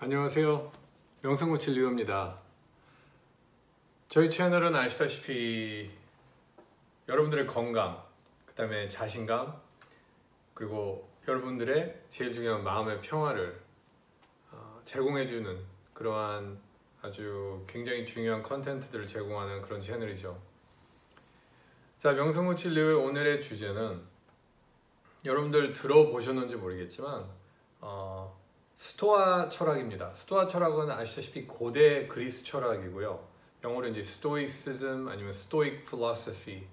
안녕하세요. 명성고칠 리오입니다. 저희 채널은 아시다시피 여러분들의 건강, 그 다음에 자신감, 그리고 여러분들의 제일 중요한 마음의 평화를 제공해주는 그러한 아주 굉장히 중요한 컨텐츠들을 제공하는 그런 채널이죠. 자, 명성고칠 리오의 오늘의 주제는 여러분들 들어보셨는지 모르겠지만 스토아 철학입니다. 스토아 철학은 아시다시피 고대 그리스 철학이고요. 영어로 이제 스토이시즘 아니면 스토익 필로소피,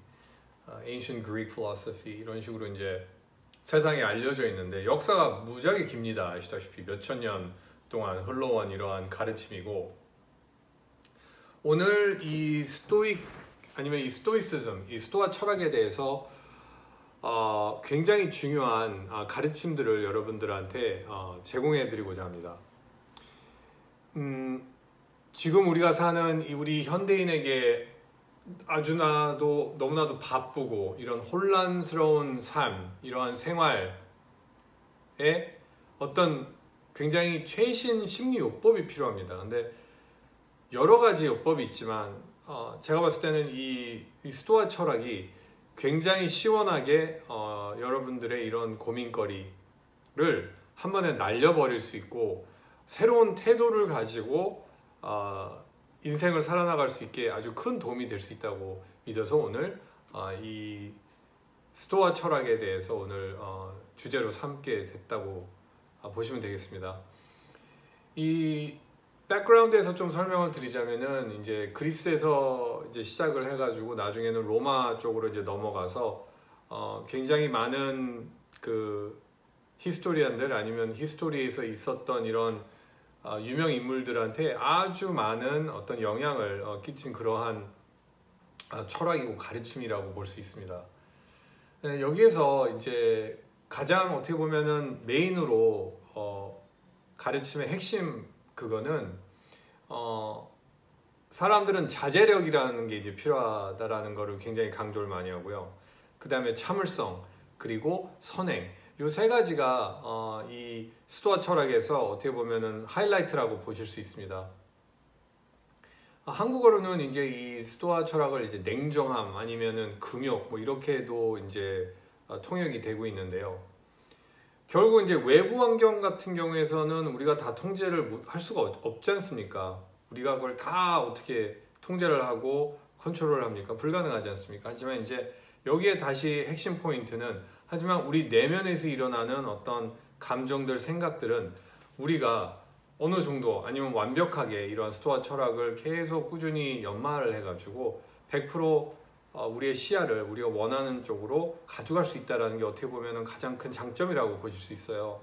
ancient Greek philosophy 이런 식으로 이제 세상에 알려져 있는데 역사가 무지하게 깁니다. 아시다시피 몇천 년 동안 흘러온 이러한 가르침이고, 오늘 이 스토익 아니면 이 스토이시즘, 이 스토아 철학에 대해서 굉장히 중요한 가르침들을 여러분들한테 제공해 드리고자 합니다. 지금 우리가 사는 우리 현대인에게 너무나도 바쁘고 이런 혼란스러운 삶, 이러한 생활에 어떤 굉장히 최신 심리 요법이 필요합니다. 근데 여러 가지 요법이 있지만 제가 봤을 때는 이 스토아 철학이 굉장히 시원하게 여러분들의 이런 고민거리를 한 번에 날려버릴 수 있고 새로운 태도를 가지고 인생을 살아나갈 수 있게 아주 큰 도움이 될 수 있다고 믿어서 오늘 이 스토아 철학에 대해서 오늘 주제로 삼게 됐다고 보시면 되겠습니다. 이 백그라운드에서 좀 설명을 드리자면은 이제 그리스에서 이제 시작을 해가지고 나중에는 로마 쪽으로 이제 넘어가서 굉장히 많은 그 히스토리안들 아니면 히스토리에서 있었던 이런 유명 인물들한테 아주 많은 어떤 영향을 끼친 그러한 철학이고 가르침이라고 볼 수 있습니다. 여기에서 이제 가장 어떻게 보면은 메인으로 가르침의 핵심 그거는 사람들은 자제력이라는 게 이제 필요하다라는 거를 굉장히 강조를 많이 하고요. 그 다음에 참을성, 그리고 선행, 이 세 가지가 이 스토아 철학에서 어떻게 보면은 하이라이트라고 보실 수 있습니다. 한국어로는 이제 이 스토아 철학을 이제 냉정함 아니면은 금욕 뭐 이렇게도 이제 통역이 되고 있는데요. 결국 이제 외부 환경 같은 경우에서는 우리가 다 통제를 할 수가 없지 않습니까? 우리가 그걸 다 어떻게 통제를 하고 컨트롤을 합니까? 불가능하지 않습니까? 하지만 이제 여기에 다시 핵심 포인트는, 하지만 우리 내면에서 일어나는 어떤 감정들, 생각들은 우리가 어느 정도 아니면 완벽하게 이러한 스토아 철학을 계속 꾸준히 연마를 해가지고 100% 우리의 시야를 우리가 원하는 쪽으로 가져갈 수 있다는 게 어떻게 보면 가장 큰 장점이라고 보실 수 있어요.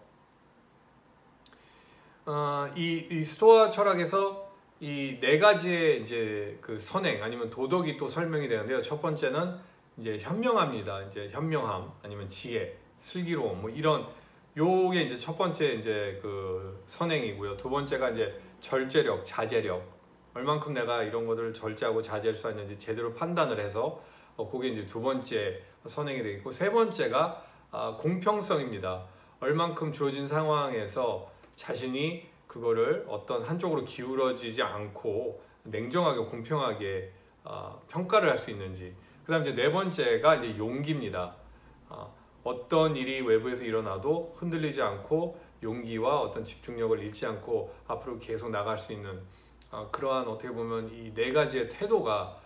이 스토아 철학에서 이 네 가지의 이제 그 선행 아니면 도덕이 또 설명이 되는데요. 첫 번째는 이제 현명합니다. 이제 현명함 아니면 지혜, 슬기로움 뭐 이런 요게 이제 첫 번째 이제 그 선행이고요. 두 번째가 이제 절제력, 자제력. 얼만큼 내가 이런 것들을 절제하고 자제할 수 있는지 제대로 판단을 해서 그게 이제 두 번째 선행이 되겠고, 세 번째가 공평성입니다. 얼만큼 주어진 상황에서 자신이 그거를 어떤 한쪽으로 기울어지지 않고 냉정하게 공평하게 평가를 할 수 있는지. 그 다음 이제 네 번째가 이제 용기입니다. 어떤 일이 외부에서 일어나도 흔들리지 않고 용기와 어떤 집중력을 잃지 않고 앞으로 계속 나갈 수 있는 그러한 어떻게 보면 이 네 가지의 태도가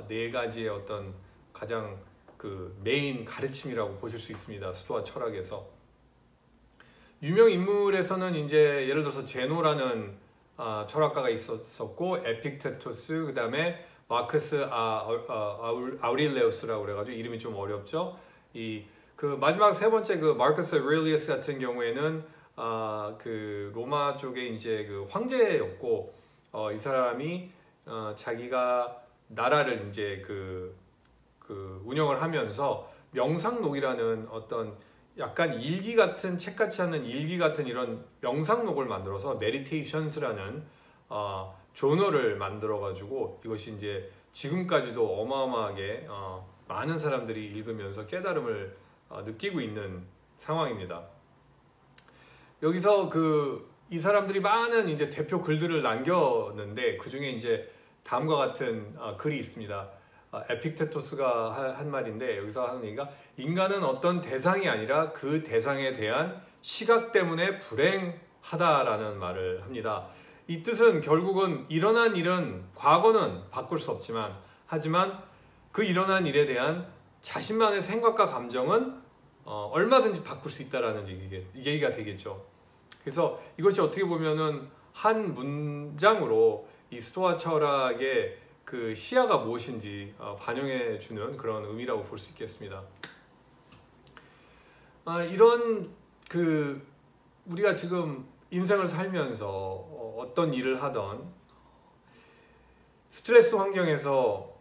네 가지의 어떤 가장 그 메인 가르침이라고 보실 수 있습니다. 스토아 철학에서. 유명 인물에서는 이제 예를 들어서 제노라는 철학가가 있었고, 에픽테토스, 그 다음에 마크스 아우릴레우스라고 그래가지고 이름이 좀 어렵죠. 그 마지막 세 번째 그 마르커스 아우렐리우스 같은 경우에는 그 로마 쪽에 이제 그 황제였고, 이 사람이 자기가 나라를 이제 그 운영을 하면서 명상록이라는 어떤 약간 일기 같은, 책같이 않는 일기 같은 이런 명상록을 만들어서 메디테이션스라는 조너를 만들어 가지고 이것이 이제 지금까지도 어마어마하게 많은 사람들이 읽으면서 깨달음을 느끼고 있는 상황입니다. 여기서 그 이 사람들이 많은 이제 대표 글들을 남겼는데 그 중에 이제 다음과 같은 글이 있습니다. 에픽테토스가 한 말인데 여기서 하는 얘기가 인간은 어떤 대상이 아니라 그 대상에 대한 시각 때문에 불행하다라는 말을 합니다. 이 뜻은 결국은 일어난 일은 과거는 바꿀 수 없지만 하지만 그 일어난 일에 대한 자신만의 생각과 감정은 얼마든지 바꿀 수 있다라는 얘기가 되겠죠. 그래서 이것이 어떻게 보면은 한 문장으로 이 스토아 철학의 그 시야가 무엇인지 반영해 주는 그런 의미라고 볼 수 있겠습니다. 이런 그 우리가 지금 인생을 살면서 어떤 일을 하던 스트레스 환경에서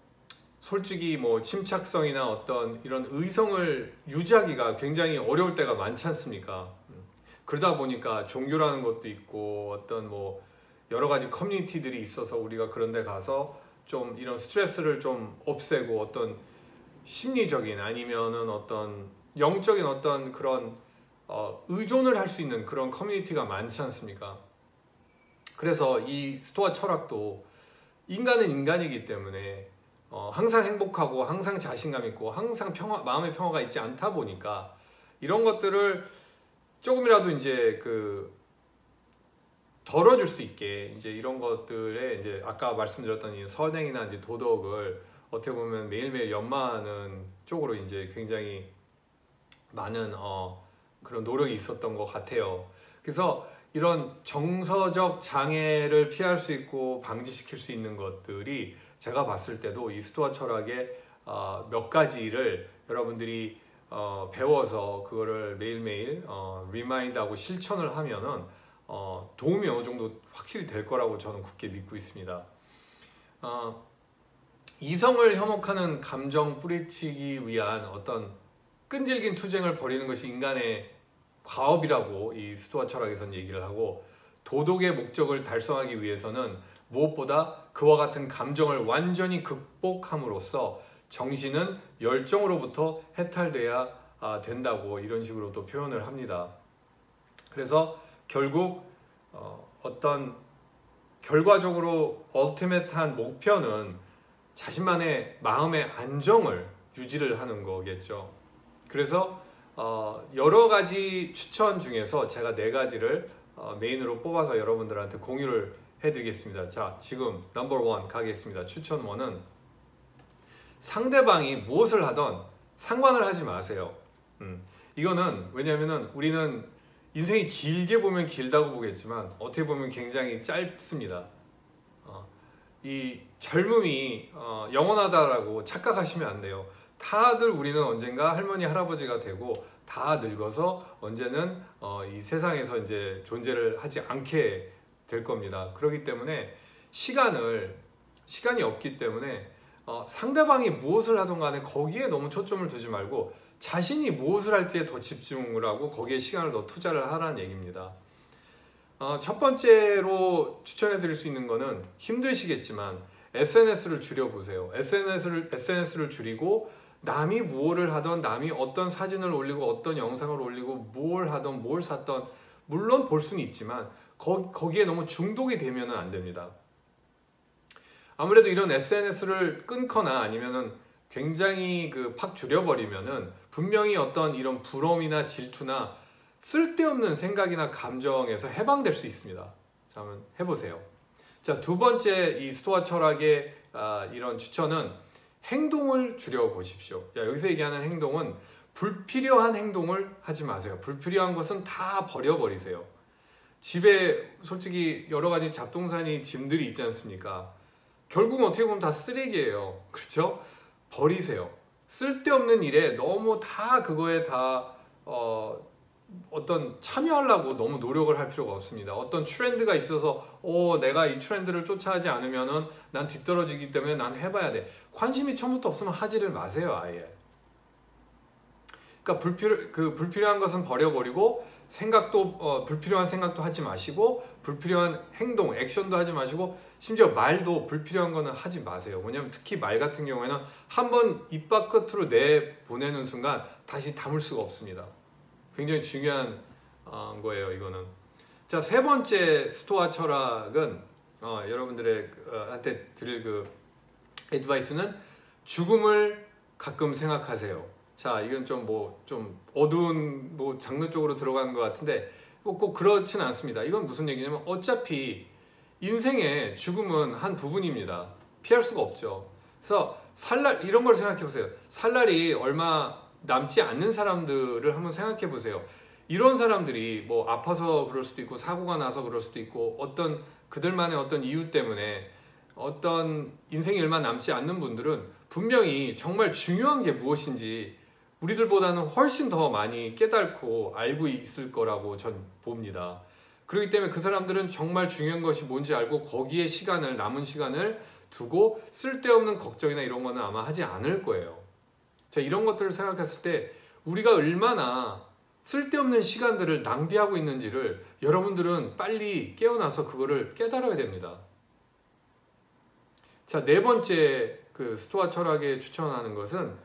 솔직히 뭐 침착성이나 어떤 이런 의성을 유지하기가 굉장히 어려울 때가 많지 않습니까? 그러다 보니까 종교라는 것도 있고 어떤 뭐 여러 가지 커뮤니티들이 있어서 우리가 그런 데 가서 좀 이런 스트레스를 좀 없애고 어떤 심리적인 아니면은 어떤 영적인 어떤 그런 의존을 할 수 있는 그런 커뮤니티가 많지 않습니까? 그래서 이 스토아 철학도 인간은 인간이기 때문에 항상 행복하고 항상 자신감 있고 항상 마음의 평화가 있지 않다 보니까 이런 것들을 조금이라도 이제 덜어줄 수 있게 이제 이런 것들에 이제 아까 말씀드렸던 이 선행이나 이제 도덕을 어떻게 보면 매일매일 연마하는 쪽으로 이제 굉장히 많은 그런 노력이 있었던 것 같아요. 그래서 이런 정서적 장애를 피할 수 있고 방지시킬 수 있는 것들이 제가 봤을 때도 이 스토아 철학의 몇 가지를 여러분들이 배워서 그거를 매일매일 리마인드하고 실천을 하면은 도움이 어느 정도 확실히 될 거라고 저는 굳게 믿고 있습니다. 이성을 현혹하는 감정 뿌리치기 위한 어떤 끈질긴 투쟁을 벌이는 것이 인간의 과업이라고 이 스토아 철학에서는 얘기를 하고 도덕의 목적을 달성하기 위해서는 무엇보다 그와 같은 감정을 완전히 극복함으로써 정신은 열정으로부터 해탈돼야 된다고 이런 식으로 또 표현을 합니다. 그래서 결국 어떤 결과적으로 얼티메트한 목표는 자신만의 마음의 안정을 유지를 하는 거겠죠. 그래서 여러 가지 추천 중에서 제가 4가지를 메인으로 뽑아서 여러분들한테 공유를 해드리겠습니다. 자, 지금 넘버 1 가겠습니다. 추천 1은 상대방이 무엇을 하던 상관을 하지 마세요. 이거는 왜냐하면 우리는 인생이 길게 보면 길다고 보겠지만 어떻게 보면 굉장히 짧습니다. 이 젊음이 영원하다라고 착각하시면 안 돼요. 다들 우리는 언젠가 할머니 할아버지가 되고 다 늙어서 언제는 이 세상에서 이제 존재를 하지 않게 될 겁니다. 그렇기 때문에 시간이 없기 때문에 상대방이 무엇을 하든 간에 거기에 너무 초점을 두지 말고 자신이 무엇을 할지에 더 집중을 하고 거기에 시간을 더 투자를 하라는 얘기입니다. 첫 번째로 추천해 드릴 수 있는 거는 힘드시겠지만 SNS를 줄여보세요. SNS를 줄이고 남이 무엇을 하던 남이 어떤 사진을 올리고 어떤 영상을 올리고 뭘 하던 뭘 샀던 물론 볼 수는 있지만 거기에 너무 중독이 되면 안 됩니다. 아무래도 이런 SNS를 끊거나 아니면은 굉장히 팍 줄여버리면은 분명히 어떤 이런 부러움이나 질투나 쓸데없는 생각이나 감정에서 해방될 수 있습니다. 자, 한번 해보세요. 자, 2번째 이 스토아 철학의 이런 추천은 행동을 줄여보십시오. 자, 여기서 얘기하는 행동은 불필요한 행동을 하지 마세요. 불필요한 것은 다 버려버리세요. 집에 솔직히 여러 가지 잡동사니 짐들이 있지 않습니까? 결국은 어떻게 보면 다 쓰레기예요. 그렇죠? 버리세요. 쓸데없는 일에 너무 다 그거에 다 어떤 참여하려고 너무 노력을 할 필요가 없습니다. 어떤 트렌드가 있어서 내가 이 트렌드를 쫓아하지 않으면은 난 뒤떨어지기 때문에 난 해봐야 돼. 관심이 처음부터 없으면 하지를 마세요, 아예. 그러니까 불필요한 것은 버려버리고 불필요한 생각도 하지 마시고 불필요한 행동, 액션도 하지 마시고 심지어 말도 불필요한 거는 하지 마세요. 왜냐하면 특히 말 같은 경우에는 한번 입 밖으로 내보내는 순간 다시 담을 수가 없습니다. 굉장히 중요한 거예요, 이거는. 자, 세 번째 스토아 철학은 여러분들의 한테 드릴 그 애드바이스는 죽음을 가끔 생각하세요. 자, 이건 좀 어두운 장르 쪽으로 들어가는 것 같은데 꼭 그렇진 않습니다. 이건 무슨 얘기냐면 어차피 인생의 죽음은 한 부분입니다. 피할 수가 없죠. 그래서 살날 이런 걸 생각해 보세요. 살날이 얼마 남지 않는 사람들을 한번 생각해 보세요. 이런 사람들이 뭐 아파서 그럴 수도 있고 사고가 나서 그럴 수도 있고 어떤 그들만의 어떤 이유 때문에 어떤 인생이 얼마 남지 않는 분들은 분명히 정말 중요한 게 무엇인지 우리들보다는 훨씬 더 많이 깨닫고 알고 있을 거라고 전 봅니다. 그렇기 때문에 그 사람들은 정말 중요한 것이 뭔지 알고 거기에 남은 시간을 두고 쓸데없는 걱정이나 이런 거는 아마 하지 않을 거예요. 자, 이런 것들을 생각했을 때 우리가 얼마나 쓸데없는 시간들을 낭비하고 있는지를 여러분들은 빨리 깨어나서 그거를 깨달아야 됩니다. 자, 네 번째 그 스토아 철학에 추천하는 것은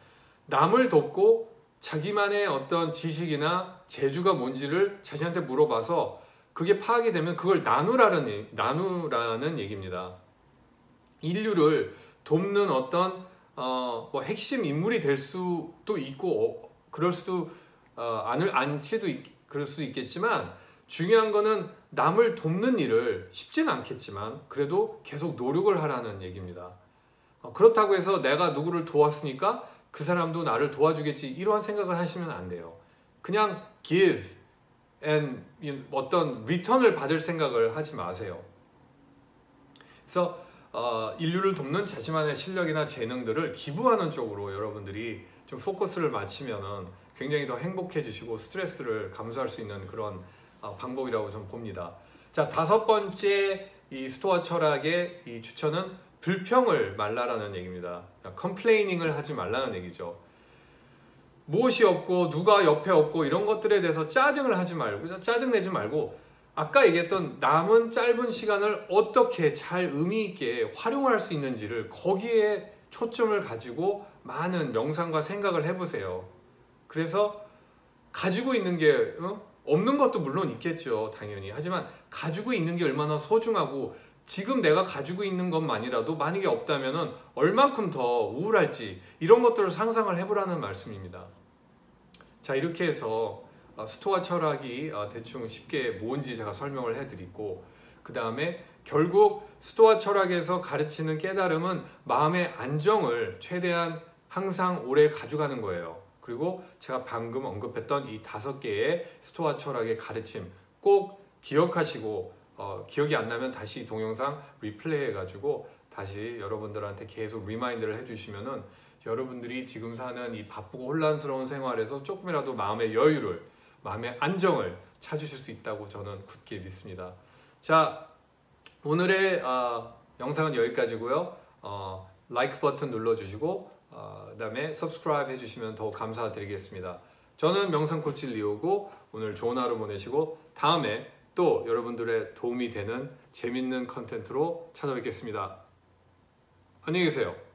남을 돕고 자기만의 어떤 지식이나 재주가 뭔지를 자신한테 물어봐서 그게 파악이 되면 그걸 나누라는 얘기입니다. 인류를 돕는 어떤 핵심 인물이 될 수도 있고 그럴 수도 그럴 수도 있겠지만 중요한 거는 남을 돕는 일을 쉽지는 않겠지만 그래도 계속 노력을 하라는 얘기입니다. 그렇다고 해서 내가 누구를 도왔으니까 그 사람도 나를 도와주겠지 이러한 생각을 하시면 안 돼요. 그냥 give and 어떤 리턴을 받을 생각을 하지 마세요. 그래서 인류를 돕는 자신만의 실력이나 재능들을 기부하는 쪽으로 여러분들이 좀 포커스를 맞추면은 굉장히 더 행복해지시고 스트레스를 감수할 수 있는 그런 방법이라고 저는 봅니다. 자, 다섯 번째 이 스토아 철학의 이 추천은 불평을 말라라는 얘기입니다. 컴플레이닝을 하지 말라는 얘기죠. 무엇이 없고 누가 옆에 없고 이런 것들에 대해서 짜증내지 말고 아까 얘기했던 남은 짧은 시간을 어떻게 잘 의미 있게 활용할 수 있는지를 거기에 초점을 가지고 많은 명상과 생각을 해보세요. 그래서 가지고 있는 게 없는 것도 물론 있겠죠, 당연히. 하지만 가지고 있는 게 얼마나 소중하고 지금 내가 가지고 있는 것만이라도 만약에 없다면 얼만큼 더 우울할지 이런 것들을 상상을 해보라는 말씀입니다. 자, 이렇게 해서 스토아 철학이 대충 쉽게 뭔지 제가 설명을 해드리고 그 다음에 결국 스토아 철학에서 가르치는 깨달음은 마음의 안정을 최대한 항상 오래 가져가는 거예요. 그리고 제가 방금 언급했던 이 5개의 스토아 철학의 가르침 꼭 기억하시고 기억이 안 나면 다시 동영상 리플레이 해가지고 다시 여러분들한테 계속 리마인드를 해주시면은 여러분들이 지금 사는 이 바쁘고 혼란스러운 생활에서 조금이라도 마음의 여유를, 마음의 안정을 찾으실 수 있다고 저는 굳게 믿습니다. 자, 오늘의 영상은 여기까지고요. 라이크 버튼 눌러주시고 그 다음에 subscribe 해주시면 더욱 감사드리겠습니다. 저는 명상 코치 리오고 오늘 좋은 하루 보내시고 다음에 또 여러분들의 도움이 되는 재밌는 컨텐츠로 찾아뵙겠습니다. 안녕히 계세요.